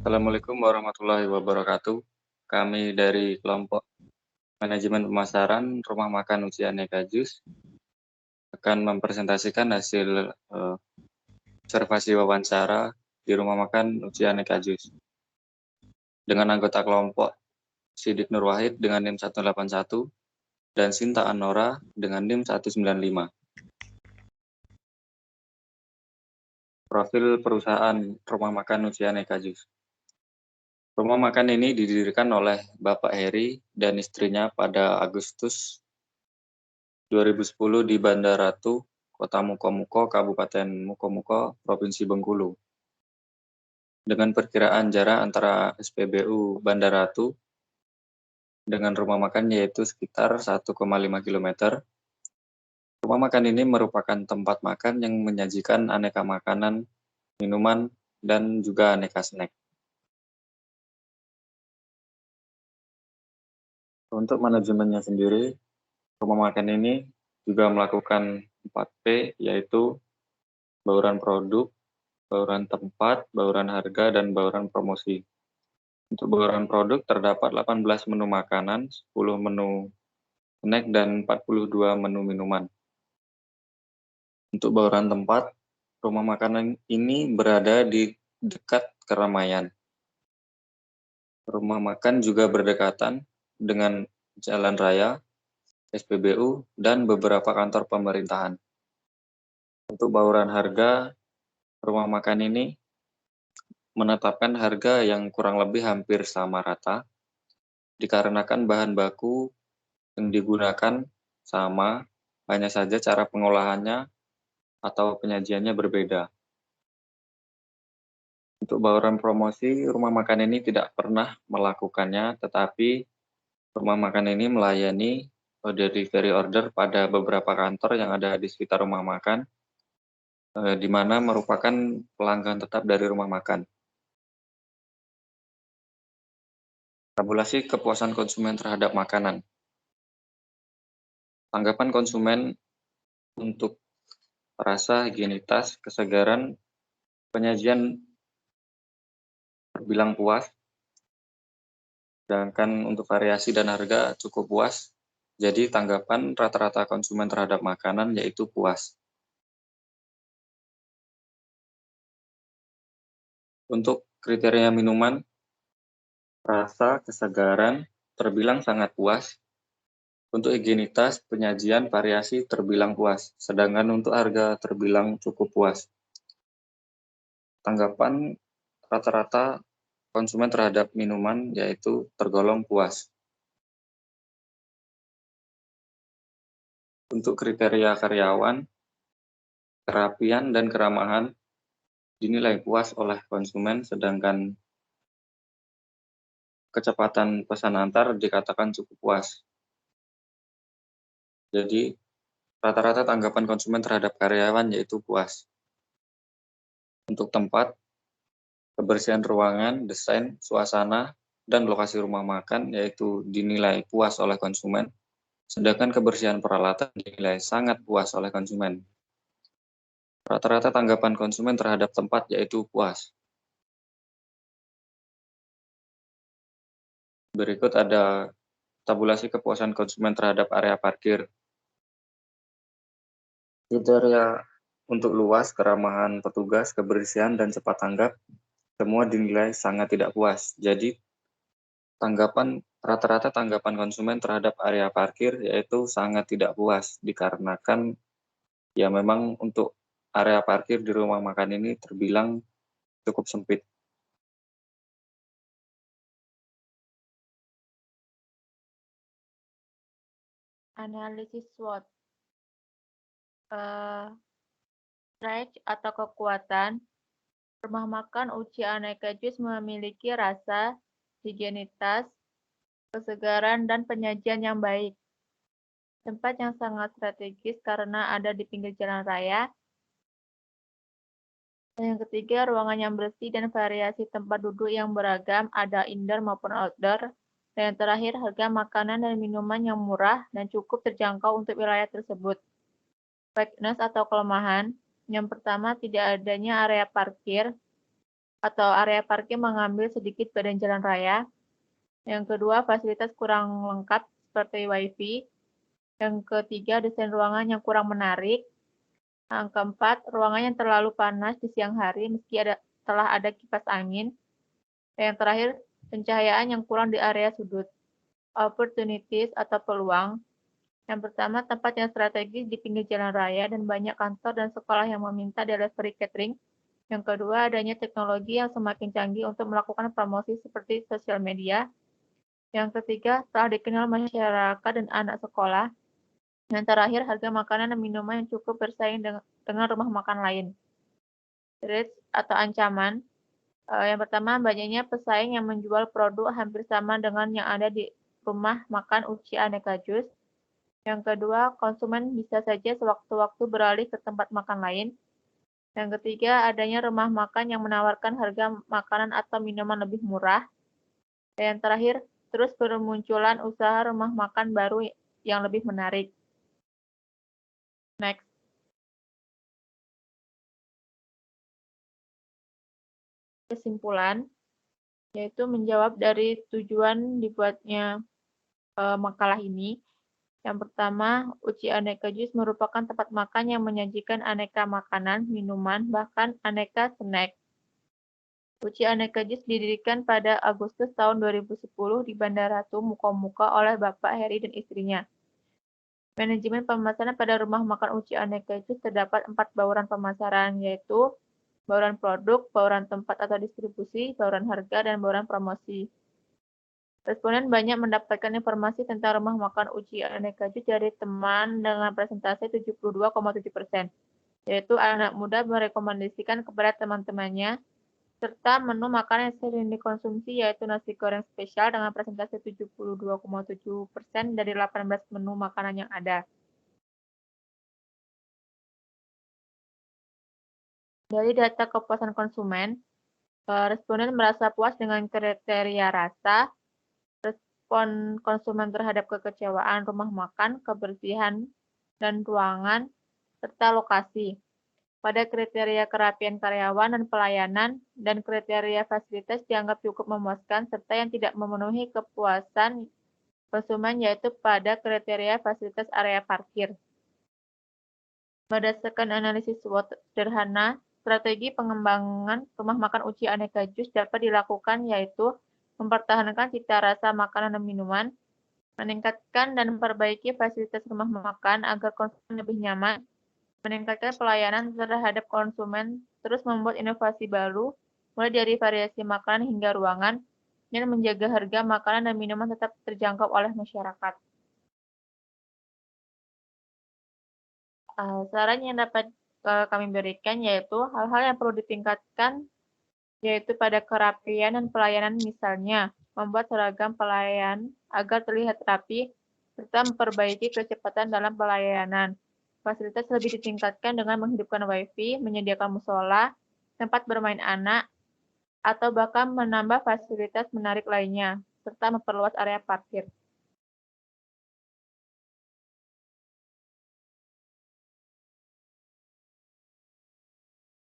Assalamualaikum warahmatullahi wabarakatuh. Kami dari kelompok manajemen pemasaran Rumah Makan Uci Aneka Jus akan mempresentasikan hasil observasi wawancara di Rumah Makan Uci Aneka Jus dengan anggota kelompok Sidik Nur Wahid dengan NIM 181 dan Sinta Anora dengan NIM 195. Profil perusahaan Rumah Makan Uci Aneka Jus. Rumah makan ini didirikan oleh Bapak Heri dan istrinya pada Agustus 2010 di Banda Ratu, Kota Mukomuko, Kabupaten Mukomuko, Provinsi Bengkulu. Dengan perkiraan jarak antara SPBU Banda Ratu dengan rumah makan yaitu sekitar 1,5 km. Rumah makan ini merupakan tempat makan yang menyajikan aneka makanan, minuman, dan juga aneka snack. Untuk manajemennya sendiri, rumah makan ini juga melakukan 4P, yaitu bauran produk, bauran tempat, bauran harga, dan bauran promosi. Untuk bauran produk terdapat 18 menu makanan, 10 menu snack, dan 42 menu minuman. Untuk bauran tempat, rumah makanan ini berada di dekat keramaian. Rumah makan juga berdekatan dengan jalan raya, SPBU, dan beberapa kantor pemerintahan. Untuk bauran harga, rumah makan ini menetapkan harga yang kurang lebih hampir sama rata, dikarenakan bahan baku yang digunakan sama, hanya saja cara pengolahannya atau penyajiannya berbeda. Untuk bauran promosi, rumah makan ini tidak pernah melakukannya, tetapi rumah makan ini melayani delivery order pada beberapa kantor yang ada di sekitar rumah makan, di mana merupakan pelanggan tetap dari rumah makan. Tabulasi kepuasan konsumen terhadap makanan. Tanggapan konsumen untuk rasa, higienitas, kesegaran, penyajian terbilang puas, sedangkan untuk variasi dan harga cukup puas. Jadi tanggapan rata-rata konsumen terhadap makanan yaitu puas. Untuk kriteria minuman, rasa, kesegaran terbilang sangat puas. Untuk higienitas, penyajian, variasi terbilang puas, sedangkan untuk harga terbilang cukup puas. Tanggapan rata-rata konsumen terhadap minuman yaitu tergolong puas. Untuk kriteria karyawan, kerapian dan keramahan dinilai puas oleh konsumen, sedangkan kecepatan pesan antar dikatakan cukup puas. Jadi, rata-rata tanggapan konsumen terhadap karyawan yaitu puas. Untuk tempat, kebersihan ruangan, desain, suasana, dan lokasi rumah makan yaitu dinilai puas oleh konsumen, sedangkan kebersihan peralatan dinilai sangat puas oleh konsumen. Rata-rata tanggapan konsumen terhadap tempat yaitu puas. Berikut ada tabulasi kepuasan konsumen terhadap area parkir. Kriteria untuk luas, keramahan petugas, kebersihan, dan cepat tanggap semua dinilai sangat tidak puas. Jadi rata-rata tanggapan konsumen terhadap area parkir yaitu sangat tidak puas, dikarenakan ya memang untuk area parkir di rumah makan ini terbilang cukup sempit. Analisis SWOT. Strength atau kekuatan, rumah makan Uci Aneka Jus memiliki rasa, higienitas, kesegaran, dan penyajian yang baik. Tempat yang sangat strategis karena ada di pinggir jalan raya. Dan yang ketiga, ruangan yang bersih dan variasi tempat duduk yang beragam, ada indoor maupun outdoor. Dan yang terakhir, harga makanan dan minuman yang murah dan cukup terjangkau untuk wilayah tersebut. Weakness atau kelemahan, yang pertama tidak adanya area parkir. atau area parkir mengambil sedikit badan jalan raya. Yang kedua, fasilitas kurang lengkap seperti WiFi. Yang ketiga, desain ruangan yang kurang menarik. Yang keempat, ruangan yang terlalu panas di siang hari meski telah ada kipas angin. Dan yang terakhir, pencahayaan yang kurang di area sudut. Opportunities atau peluang. Yang pertama, tempat yang strategis di pinggir jalan raya dan banyak kantor dan sekolah yang meminta delivery catering. Yang kedua, adanya teknologi yang semakin canggih untuk melakukan promosi seperti sosial media. Yang ketiga, telah dikenal masyarakat dan anak sekolah. Yang terakhir, harga makanan dan minuman yang cukup bersaing dengan rumah makan lain. Threats atau ancaman. Yang pertama, banyaknya pesaing yang menjual produk hampir sama dengan yang ada di rumah makan Uci Aneka Jus. Yang kedua, konsumen bisa saja sewaktu-waktu beralih ke tempat makan lain. Yang ketiga, adanya rumah makan yang menawarkan harga makanan atau minuman lebih murah. Dan yang terakhir, terus bermunculan usaha rumah makan baru yang lebih menarik. Next. Kesimpulan, yaitu menjawab dari tujuan dibuatnya makalah ini. Yang pertama, Uci Aneka Jus merupakan tempat makan yang menyajikan aneka makanan, minuman, bahkan aneka snack. Uci Aneka Jus didirikan pada Agustus tahun 2010 di Bandar Ratu Mukomuka oleh Bapak Heri dan istrinya. Manajemen pemasaran pada rumah makan Uci Aneka Jus terdapat 4 bauran pemasaran, yaitu bauran produk, bauran tempat atau distribusi, bauran harga, dan bauran promosi. Responden banyak mendapatkan informasi tentang rumah makan Uci Aneka Jus dari teman dengan presentasi 72,7%, yaitu anak muda merekomendasikan kepada teman-temannya, serta menu makanan yang sering dikonsumsi yaitu nasi goreng spesial dengan presentasi 72,7% dari 18 menu makanan yang ada. Dari data kepuasan konsumen, responden merasa puas dengan kriteria rasa, respon konsumen terhadap kekecewaan rumah makan, kebersihan dan ruangan, serta lokasi. Pada kriteria kerapian karyawan dan pelayanan, dan kriteria fasilitas dianggap cukup memuaskan, serta yang tidak memenuhi kepuasan konsumen yaitu pada kriteria fasilitas area parkir. Berdasarkan analisis SWOT sederhana, strategi pengembangan rumah makan Uci Aneka Jus dapat dilakukan yaitu mempertahankan cita rasa makanan dan minuman, meningkatkan dan memperbaiki fasilitas rumah makan agar konsumen lebih nyaman, meningkatkan pelayanan terhadap konsumen, terus membuat inovasi baru, mulai dari variasi makanan hingga ruangan, dan menjaga harga makanan dan minuman tetap terjangkau oleh masyarakat. Saran yang dapat kami berikan yaitu hal-hal yang perlu ditingkatkan yaitu pada kerapian dan pelayanan, misalnya membuat seragam pelayan agar terlihat rapi, serta memperbaiki kecepatan dalam pelayanan. Fasilitas lebih ditingkatkan dengan menghidupkan WiFi, menyediakan musola, tempat bermain anak, atau bahkan menambah fasilitas menarik lainnya, serta memperluas area parkir.